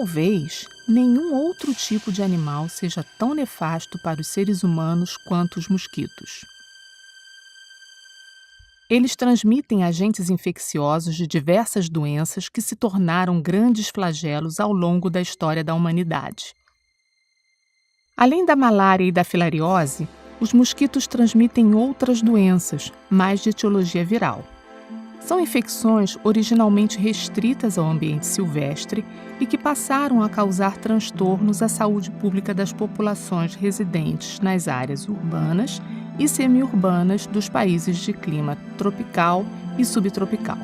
Talvez nenhum outro tipo de animal seja tão nefasto para os seres humanos quanto os mosquitos. Eles transmitem agentes infecciosos de diversas doenças que se tornaram grandes flagelos ao longo da história da humanidade. Além da malária e da filariose, os mosquitos transmitem outras doenças, mais de etiologia viral. São infecções originalmente restritas ao ambiente silvestre e que passaram a causar transtornos à saúde pública das populações residentes nas áreas urbanas e semiurbanas dos países de clima tropical e subtropical.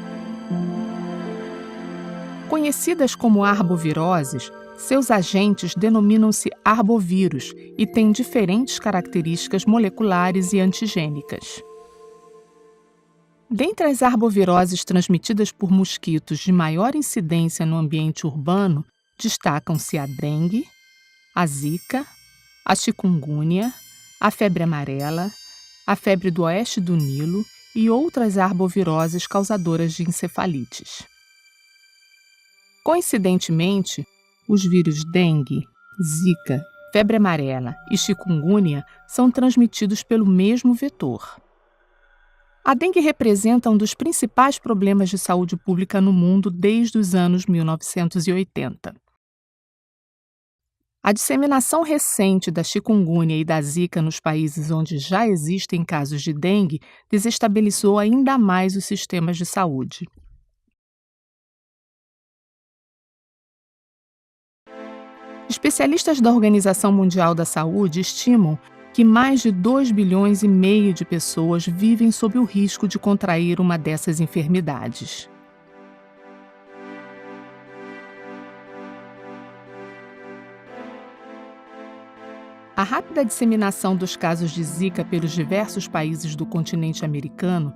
Conhecidas como arboviroses, seus agentes denominam-se arbovírus e têm diferentes características moleculares e antigênicas. Dentre as arboviroses transmitidas por mosquitos de maior incidência no ambiente urbano, destacam-se a dengue, a zika, a chikungunya, a febre amarela, a febre do oeste do Nilo e outras arboviroses causadoras de encefalites. Coincidentemente, os vírus dengue, zika, febre amarela e chikungunya são transmitidos pelo mesmo vetor. A dengue representa um dos principais problemas de saúde pública no mundo desde os anos 1980. A disseminação recente da chikungunya e da zika nos países onde já existem casos de dengue desestabilizou ainda mais os sistemas de saúde. Especialistas da Organização Mundial da Saúde estimam que mais de 2,5 bilhões de pessoas vivem sob o risco de contrair uma dessas enfermidades. A rápida disseminação dos casos de Zika pelos diversos países do continente americano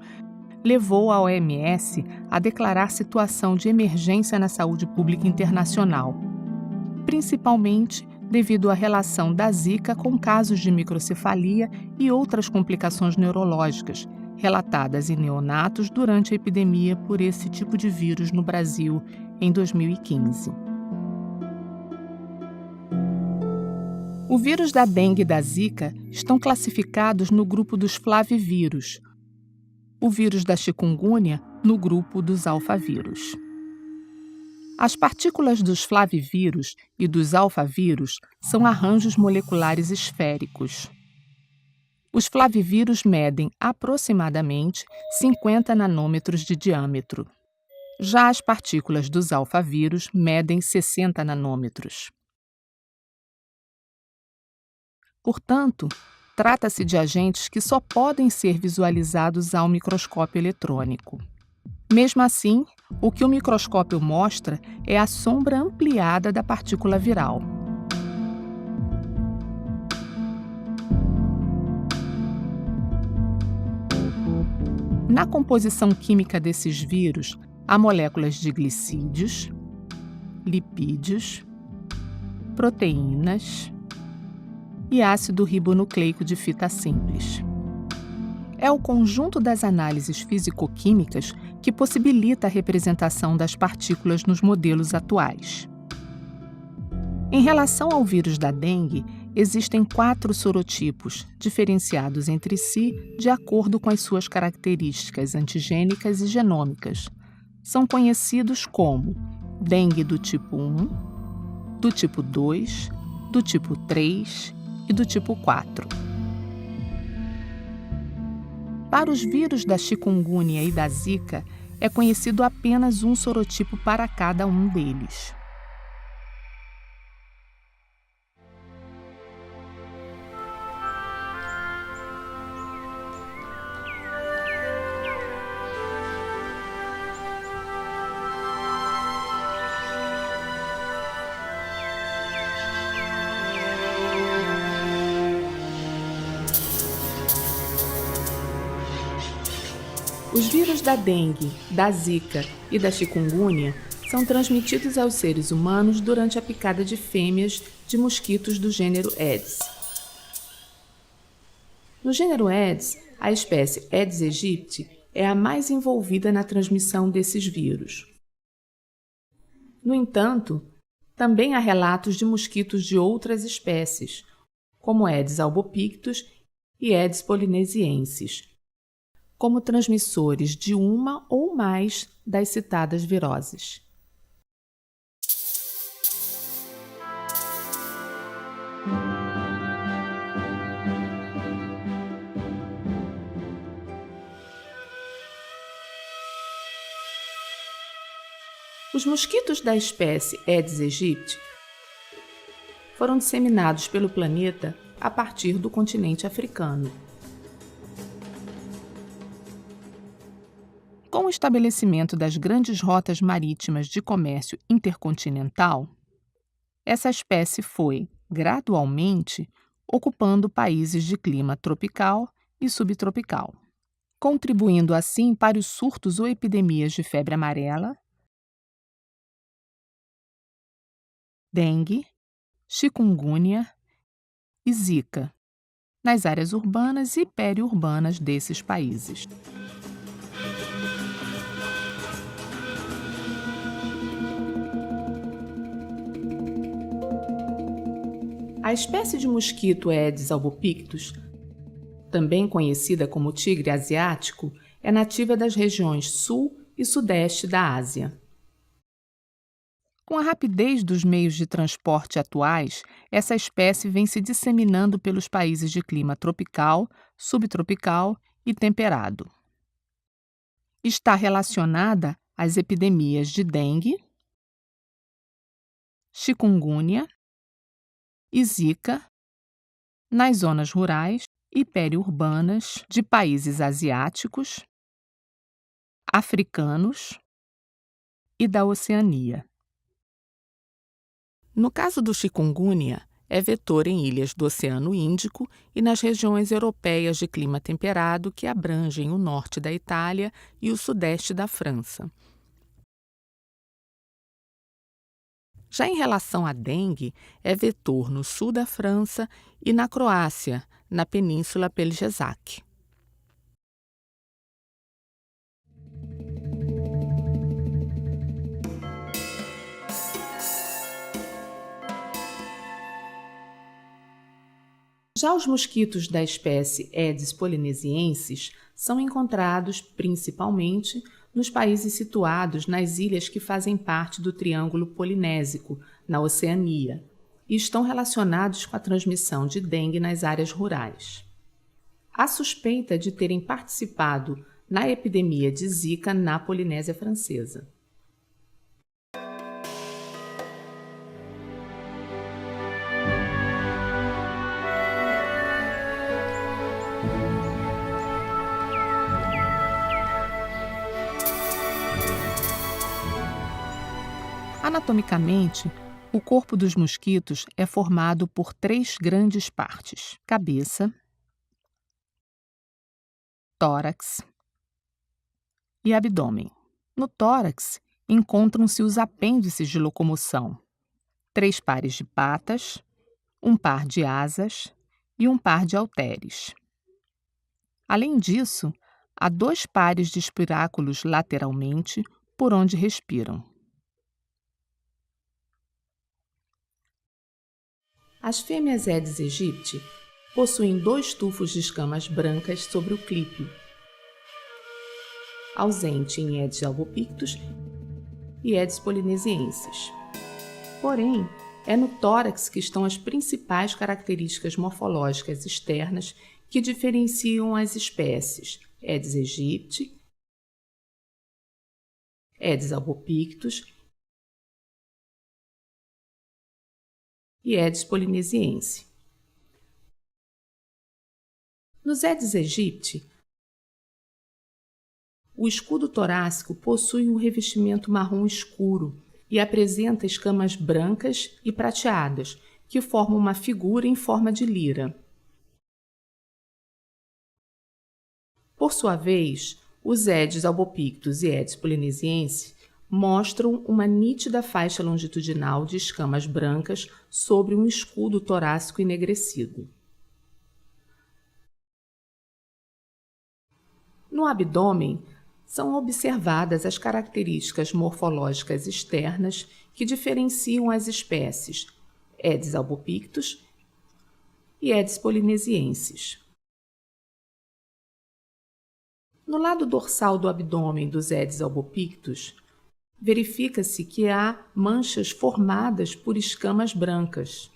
levou a OMS a declarar situação de emergência na saúde pública internacional, principalmente devido à relação da Zika com casos de microcefalia e outras complicações neurológicas, relatadas em neonatos durante a epidemia por esse tipo de vírus no Brasil em 2015. O vírus da dengue e da zika estão classificados no grupo dos flavivírus, o vírus da chikungunya no grupo dos alfavírus. As partículas dos flavivírus e dos alfavírus são arranjos moleculares esféricos. Os flavivírus medem aproximadamente 50 nanômetros de diâmetro. Já as partículas dos alfavírus medem 60 nanômetros. Portanto, trata-se de agentes que só podem ser visualizados ao microscópio eletrônico. Mesmo assim, o que o microscópio mostra é a sombra ampliada da partícula viral. Na composição química desses vírus, há moléculas de glicídios, lipídios, proteínas e ácido ribonucleico de fita simples. É o conjunto das análises físico-químicas que possibilita a representação das partículas nos modelos atuais. Em relação ao vírus da dengue, existem 4 sorotipos, diferenciados entre si de acordo com as suas características antigênicas e genômicas. São conhecidos como dengue do tipo 1, do tipo 2, do tipo 3 e do tipo 4. Para os vírus da chikungunya e da zika, é conhecido apenas um sorotipo para cada um deles. Os vírus da dengue, da zika e da chikungunya são transmitidos aos seres humanos durante a picada de fêmeas de mosquitos do gênero Aedes. No gênero Aedes, a espécie Aedes aegypti é a mais envolvida na transmissão desses vírus. No entanto, também há relatos de mosquitos de outras espécies, como Aedes albopictus e Aedes polinesiensis, como transmissores de uma ou mais das citadas viroses. Os mosquitos da espécie Aedes aegypti foram disseminados pelo planeta a partir do continente africano. Com o estabelecimento das grandes rotas marítimas de comércio intercontinental, essa espécie foi, gradualmente, ocupando países de clima tropical e subtropical, contribuindo assim para os surtos ou epidemias de febre amarela, dengue, chikungunya e zika, nas áreas urbanas e periurbanas desses países. A espécie de mosquito Aedes albopictus, também conhecida como tigre asiático, é nativa das regiões sul e sudeste da Ásia. Com a rapidez dos meios de transporte atuais, essa espécie vem se disseminando pelos países de clima tropical, subtropical e temperado. Está relacionada às epidemias de dengue, chikungunya e zika nas zonas rurais e periurbanas de países asiáticos, africanos e da Oceania. No caso do chikungunya, é vetor em ilhas do Oceano Índico e nas regiões europeias de clima temperado que abrangem o norte da Itália e o sudeste da França. Já em relação à dengue, é vetor no sul da França e na Croácia, na Península Pelješac. Já os mosquitos da espécie Aedes polinesiensis são encontrados principalmente nos países situados nas ilhas que fazem parte do Triângulo Polinésico, na Oceania, e estão relacionados com a transmissão de dengue nas áreas rurais. Há suspeita de terem participado na epidemia de Zika na Polinésia Francesa. Anatomicamente, o corpo dos mosquitos é formado por 3 grandes partes: cabeça, tórax e abdômen. No tórax encontram-se os apêndices de locomoção, 3 pares de patas, um par de asas e um par de halteres. Além disso, há 2 pares de espiráculos lateralmente por onde respiram. As fêmeas Aedes aegypti possuem 2 tufos de escamas brancas sobre o clípio, ausente em Aedes albopictus e Aedes polinesiensis. Porém, é no tórax que estão as principais características morfológicas externas que diferenciam as espécies Aedes aegypti, Aedes albopictus e Aedes polinesiense. Nos Aedes aegypti, o escudo torácico possui um revestimento marrom escuro e apresenta escamas brancas e prateadas, que formam uma figura em forma de lira. Por sua vez, os Aedes albopictus e Aedes polinesiense mostram uma nítida faixa longitudinal de escamas brancas sobre um escudo torácico enegrecido. No abdômen, são observadas as características morfológicas externas que diferenciam as espécies Aedes albopictus e Aedes polinesiensis. No lado dorsal do abdômen dos Aedes albopictus, verifica-se que há manchas formadas por escamas brancas,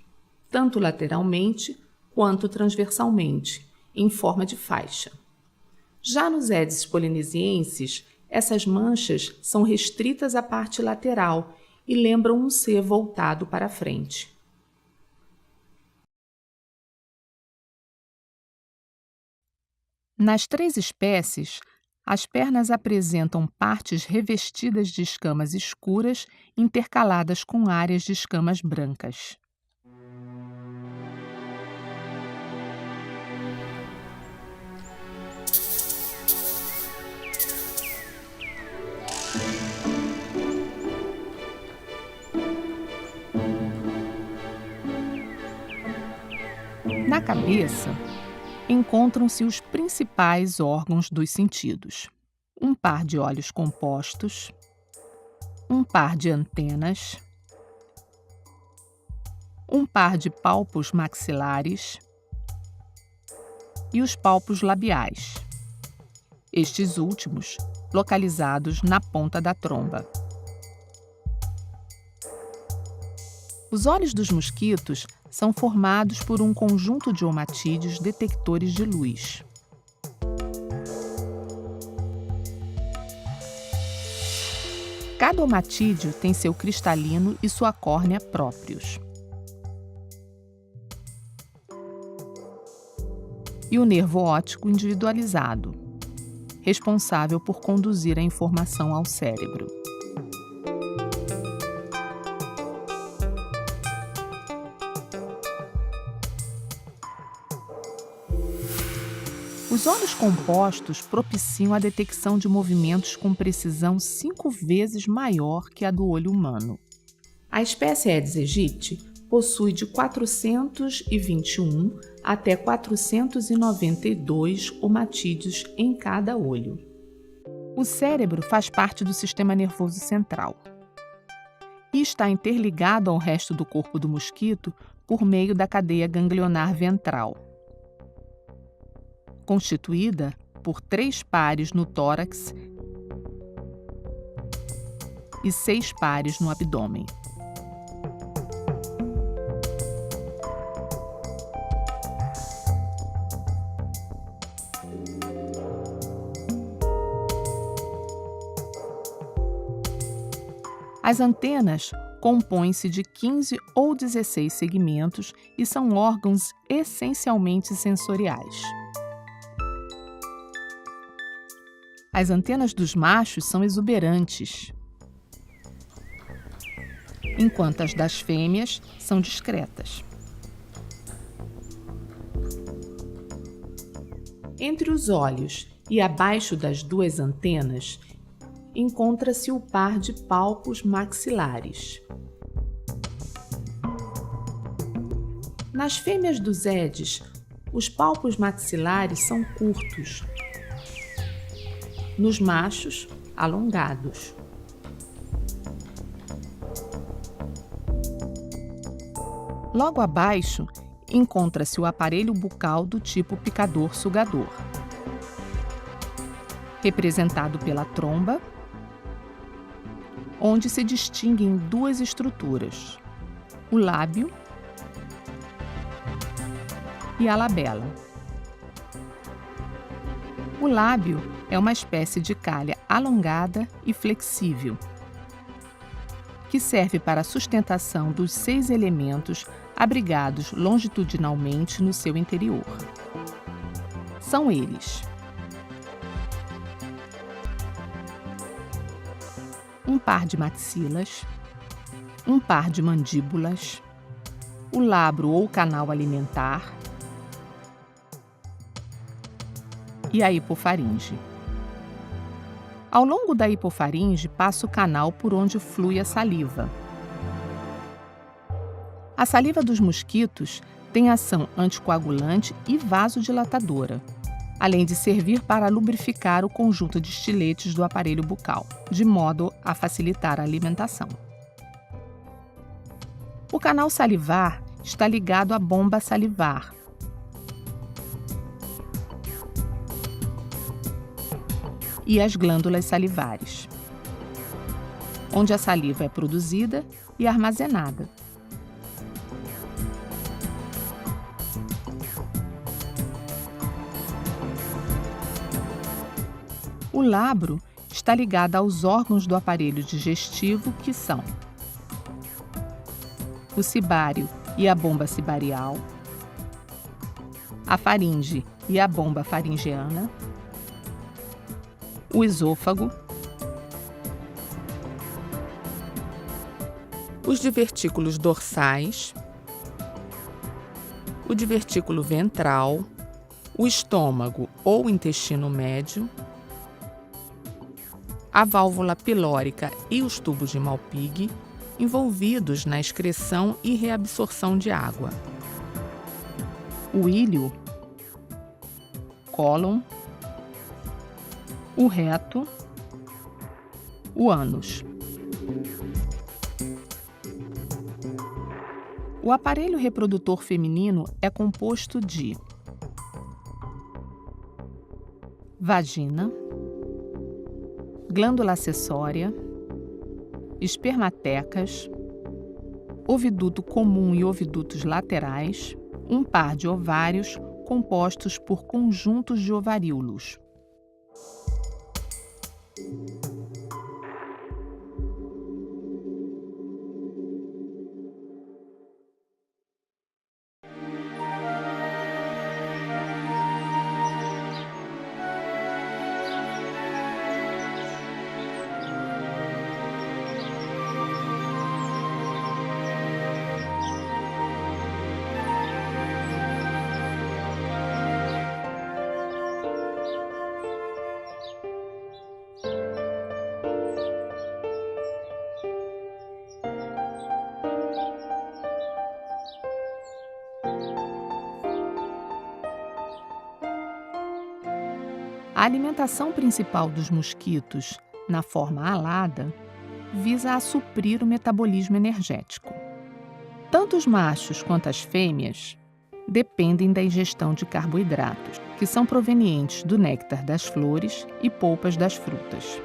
tanto lateralmente quanto transversalmente, em forma de faixa. Já nos Aedes polinesiensis, essas manchas são restritas à parte lateral e lembram um C voltado para a frente. Nas 3 espécies, as pernas apresentam partes revestidas de escamas escuras intercaladas com áreas de escamas brancas. Na cabeça, encontram-se os principais órgãos dos sentidos: um par de olhos compostos, um par de antenas, um par de palpos maxilares e os palpos labiais, estes últimos localizados na ponta da tromba. Os olhos dos mosquitos são formados por um conjunto de omatídeos detectores de luz. Cada omatídeo tem seu cristalino e sua córnea próprios. E o nervo óptico individualizado, responsável por conduzir a informação ao cérebro. Os olhos compostos propiciam a detecção de movimentos com precisão 5 vezes maior que a do olho humano. A espécie Aedes aegypti possui de 421 até 492 omatídeos em cada olho. O cérebro faz parte do sistema nervoso central e está interligado ao resto do corpo do mosquito por meio da cadeia ganglionar ventral, constituída por 3 pares no tórax e 6 pares no abdômen. As antenas compõem-se de 15 ou 16 segmentos e são órgãos essencialmente sensoriais. As antenas dos machos são exuberantes, enquanto as das fêmeas são discretas. Entre os olhos e abaixo das duas antenas, encontra-se o par de palpos maxilares. Nas fêmeas dos Eddes, os palpos maxilares são curtos. Nos machos, alongados. Logo abaixo, encontra-se o aparelho bucal do tipo picador-sugador, representado pela tromba, onde se distinguem duas estruturas, o lábio e a labela. O lábio é uma espécie de calha alongada e flexível, que serve para a sustentação dos 6 elementos abrigados longitudinalmente no seu interior. São eles: um par de maxilas, um par de mandíbulas, o labro ou canal alimentar e a hipofaringe. Ao longo da hipofaringe passa o canal por onde flui a saliva. A saliva dos mosquitos tem ação anticoagulante e vasodilatadora, além de servir para lubrificar o conjunto de estiletes do aparelho bucal, de modo a facilitar a alimentação. O canal salivar está ligado à bomba salivar, e às glândulas salivares, onde a saliva é produzida e armazenada. O labro está ligado aos órgãos do aparelho digestivo, que são o cibário e a bomba cibarial, a faringe e a bomba faringeana, o esôfago, os divertículos dorsais, o divertículo ventral, o estômago ou intestino médio, a válvula pilórica e os tubos de Malpighi, envolvidos na excreção e reabsorção de água, o íleo, cólon, o reto, o ânus. O aparelho reprodutor feminino é composto de vagina, glândula acessória, espermatecas, oviduto comum e ovidutos laterais, um par de ovários compostos por conjuntos de ovaríolos. A alimentação principal dos mosquitos, na forma alada, visa a suprir o metabolismo energético. Tanto os machos quanto as fêmeas dependem da ingestão de carboidratos, que são provenientes do néctar das flores e polpas das frutas.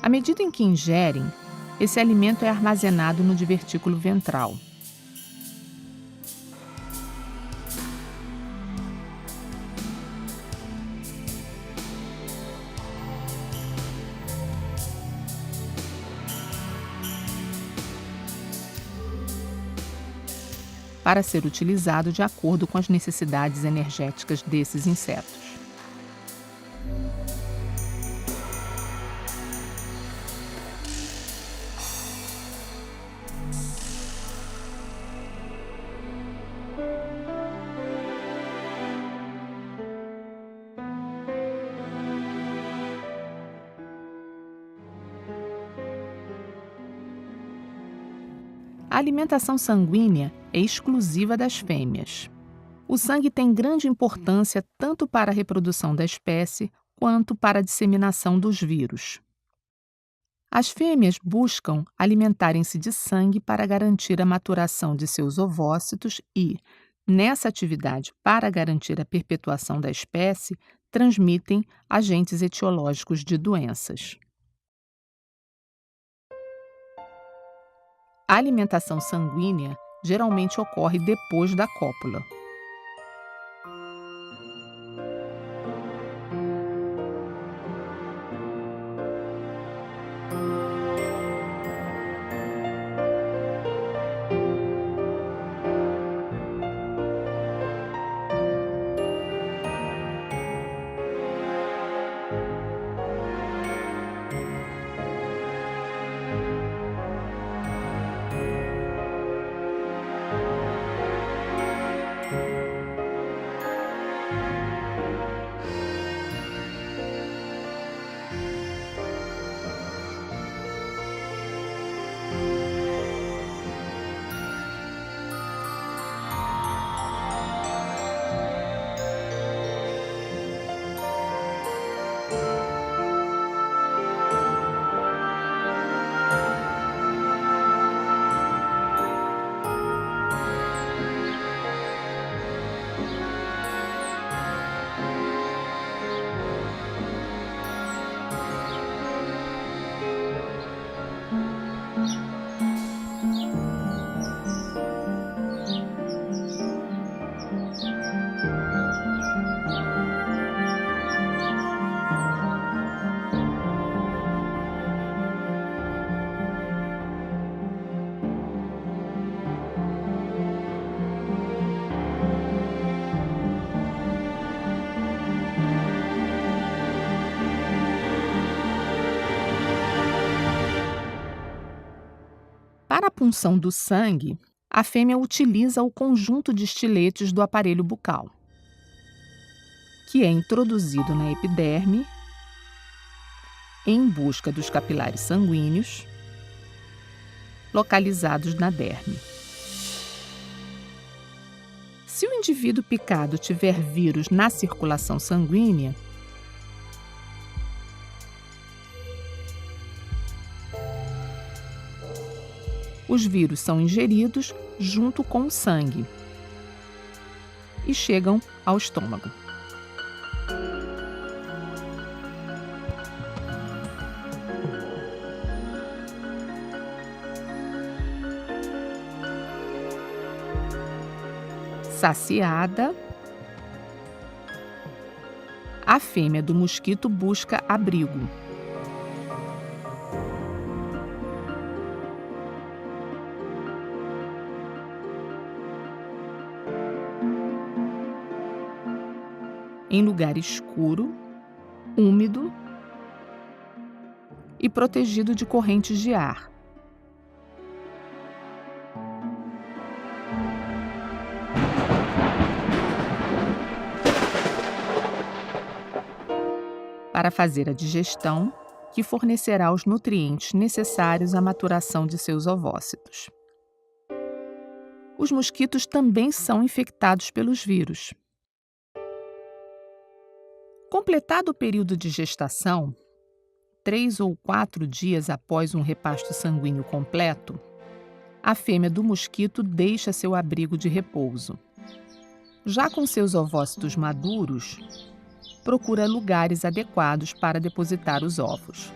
À medida em que ingerem, esse alimento é armazenado no divertículo ventral. Para ser utilizado de acordo com as necessidades energéticas desses insetos. A alimentação sanguínea é exclusiva das fêmeas. O sangue tem grande importância tanto para a reprodução da espécie quanto para a disseminação dos vírus. As fêmeas buscam alimentarem-se de sangue para garantir a maturação de seus ovócitos e, nessa atividade para garantir a perpetuação da espécie, transmitem agentes etiológicos de doenças. A alimentação sanguínea geralmente ocorre depois da cópula. Para a punção do sangue, a fêmea utiliza o conjunto de estiletes do aparelho bucal, que é introduzido na epiderme em busca dos capilares sanguíneos localizados na derme. Se o indivíduo picado tiver vírus na circulação sanguínea, os vírus são ingeridos junto com o sangue e chegam ao estômago. Saciada, a fêmea do mosquito busca abrigo. Em lugar escuro, úmido e protegido de correntes de ar. Para fazer a digestão, que fornecerá os nutrientes necessários à maturação de seus ovócitos. Os mosquitos também são infectados pelos vírus. Completado o período de gestação, 3 ou 4 dias após um repasto sanguíneo completo, a fêmea do mosquito deixa seu abrigo de repouso. Já com seus ovócitos maduros, procura lugares adequados para depositar os ovos.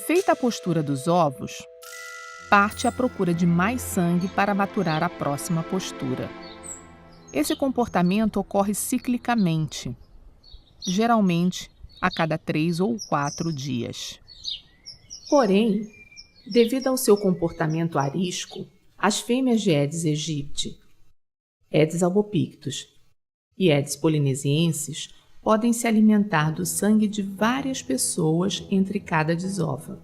Feita a postura dos ovos, parte à procura de mais sangue para maturar a próxima postura. Esse comportamento ocorre ciclicamente, geralmente a cada 3 ou 4 dias. Porém, devido ao seu comportamento arisco, as fêmeas de Aedes aegypti, Aedes albopictus e Aedes polinesiensis podem se alimentar do sangue de várias pessoas entre cada desova.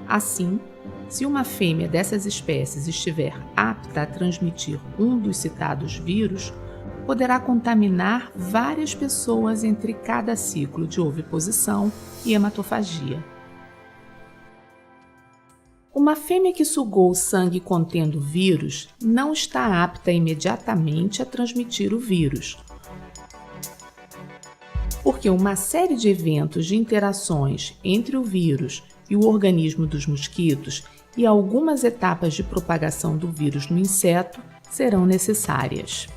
Assim, se uma fêmea dessas espécies estiver apta a transmitir um dos citados vírus, poderá contaminar várias pessoas entre cada ciclo de oviposição e hematofagia. Uma fêmea que sugou sangue contendo vírus não está apta imediatamente a transmitir o vírus, porque uma série de eventos de interações entre o vírus e o organismo dos mosquitos e algumas etapas de propagação do vírus no inseto serão necessárias.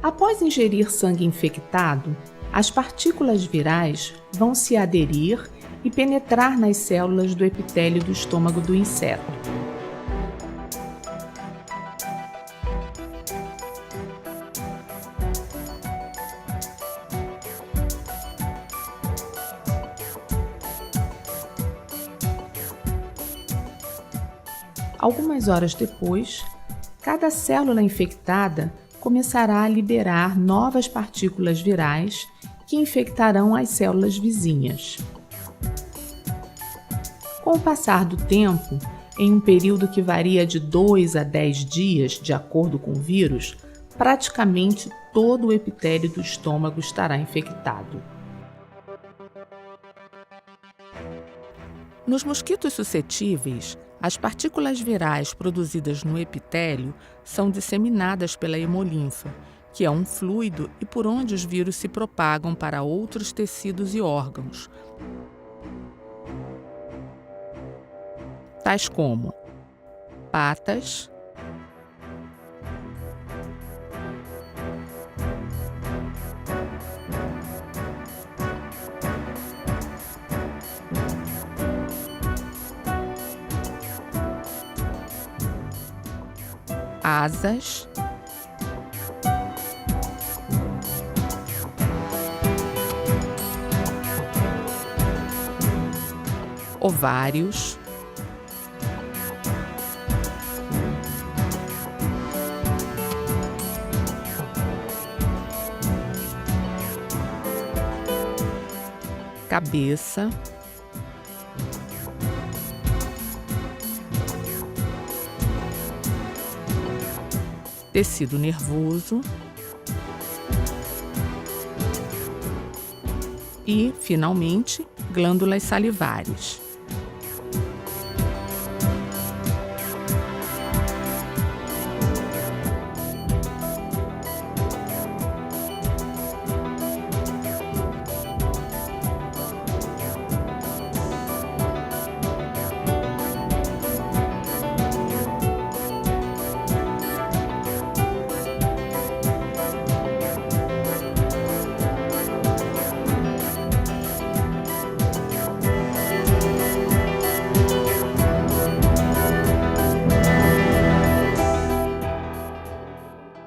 Após ingerir sangue infectado, as partículas virais vão se aderir e penetrar nas células do epitélio do estômago do inseto. Algumas horas depois, cada célula infectada começará a liberar novas partículas virais que infectarão as células vizinhas. Com o passar do tempo, em um período que varia de 2 a 10 dias, de acordo com o vírus, praticamente todo o epitélio do estômago estará infectado. Nos mosquitos suscetíveis, as partículas virais produzidas no epitélio são disseminadas pela hemolinfa, que é um fluido e por onde os vírus se propagam para outros tecidos e órgãos, tais como patas, asas, ovários, cabeça, tecido nervoso e, finalmente, glândulas salivares.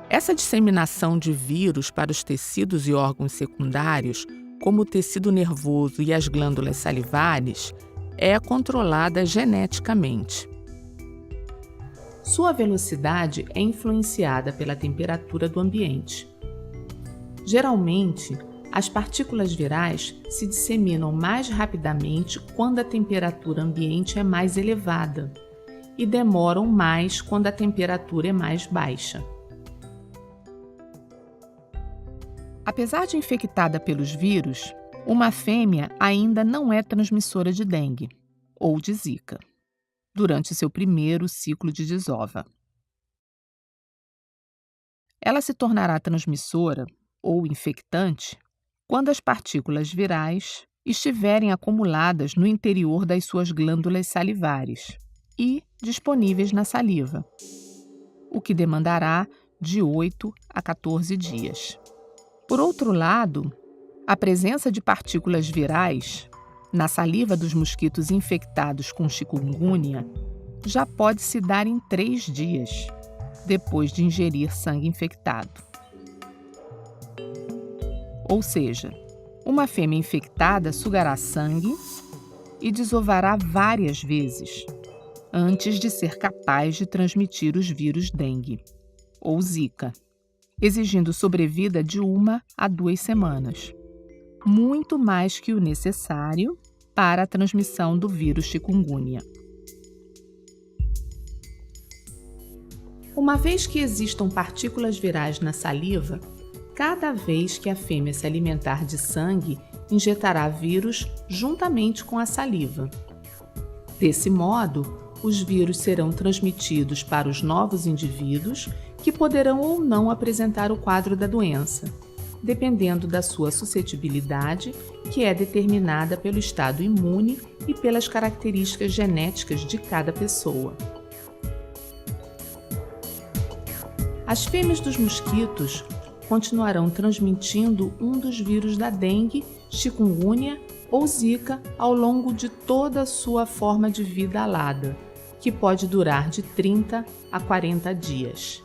Essa disseminação de vírus para os tecidos e órgãos secundários, como o tecido nervoso e as glândulas salivares, é controlada geneticamente. Sua velocidade é influenciada pela temperatura do ambiente. Geralmente, as partículas virais se disseminam mais rapidamente quando a temperatura ambiente é mais elevada e demoram mais quando a temperatura é mais baixa. Apesar de infectada pelos vírus, uma fêmea ainda não é transmissora de dengue ou de zika durante seu primeiro ciclo de desova. Ela se tornará transmissora ou infectante quando as partículas virais estiverem acumuladas no interior das suas glândulas salivares e disponíveis na saliva, o que demandará de 8 a 14 dias. Por outro lado, a presença de partículas virais na saliva dos mosquitos infectados com chikungunya já pode se dar em 3 dias, depois de ingerir sangue infectado. Ou seja, uma fêmea infectada sugará sangue e desovará várias vezes antes de ser capaz de transmitir os vírus dengue ou zika, exigindo sobrevida de 1 a 2 semanas, muito mais que o necessário para a transmissão do vírus chikungunya. Uma vez que existam partículas virais na saliva, cada vez que a fêmea se alimentar de sangue, injetará vírus juntamente com a saliva. Desse modo, os vírus serão transmitidos para os novos indivíduos, que poderão ou não apresentar o quadro da doença, dependendo da sua suscetibilidade, que é determinada pelo estado imune e pelas características genéticas de cada pessoa. As fêmeas dos mosquitos continuarão transmitindo um dos vírus da dengue, chikungunya ou zika ao longo de toda a sua forma de vida alada, que pode durar de 30 a 40 dias.